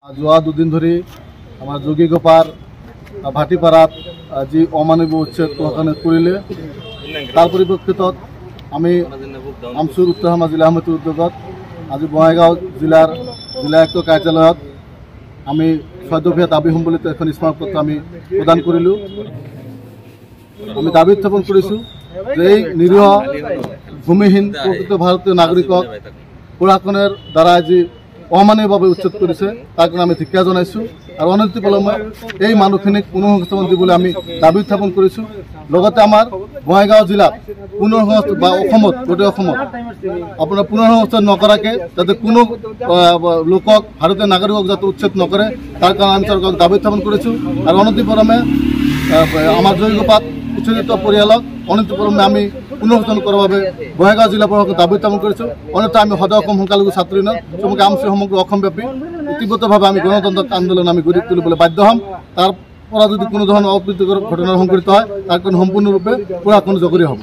যোৱা দুদিন ধৰি আমাৰ যোগীগোপাৰ ভাটিপাৰাত যি অমানৱীয় উচ্ছেদ প্ৰশাসনে কৰিলে তাৰ পৰিপ্ৰেক্ষিতত আমি আমচুৰ উত্তৰ হামা জিলা সমিতিৰ উদ্যোগত আজি বঙাইগাঁও জিলা আয়ুক্ত কাৰ্যালয়ত আমি ৬ দফীয়া দাবী সম্বলিত এখন স্মাৰকপত্ৰ আমি প্ৰদান কৰিলোঁ। আমি দাবী উত্থাপন কৰিছোঁ যে এই নিৰীহ ভূমিহীন প্ৰকৃত ভাৰতীয় নাগৰিকক প্ৰশাসনৰ দ্বাৰা যি অমানৱীয়ভাৱে উচ্ছেদ কৰিছে তাৰ কাৰণে আমি ধিক্কাৰ জনাইছোঁ আৰু অনতিপলমে এই মানুহখিনিক পুনঃসংস্থাপন দিবলৈ আমি দাবী উত্থাপন কৰিছোঁ। লগতে আমাৰ বঙাইগাঁও জিলাত পুনঃসংস্থাপন বা অসমত গোটেই অসমত আপোনাৰ পুনঃসংস্থাপন নকৰাকৈ যাতে কোনো লোকক ভাৰতীয় নাগৰিকক যাতে উচ্ছেদ নকৰে তাৰ কাৰণে আমি চৰকাৰক দাবী উত্থাপন কৰিছোঁ আৰু অনতিপলমে আমাৰ যোগীগোপাত উচ্ছেদিত পৰিয়ালক অনতিপলমে আমি পুনঃসংস্থাপন কৰাৰ বাবে বঙাইগাঁও জিলা প্ৰশাসনক দাবী উত্থাপন কৰিছোঁ। অন্যথা আমি সদৌ অসম সংখ্যালঘু ছাত্ৰ ইউনিয়ন চমুকৈ আমচি সমগ্ৰ অসমব্যাপী তীব্ৰভাৱে আমি গণতন্ত্ৰ আন্দোলন আমি গঢ়ি তুলিবলৈ বাধ্য হ'ম। তাৰ পৰা যদি কোনো ধৰণৰ অপ্ৰীতিকৰ ঘটনা সংঘটিত হয় তাৰ কাৰণে সম্পূৰ্ণৰূপে প্ৰশাসন জগৰীয়া হ'ব।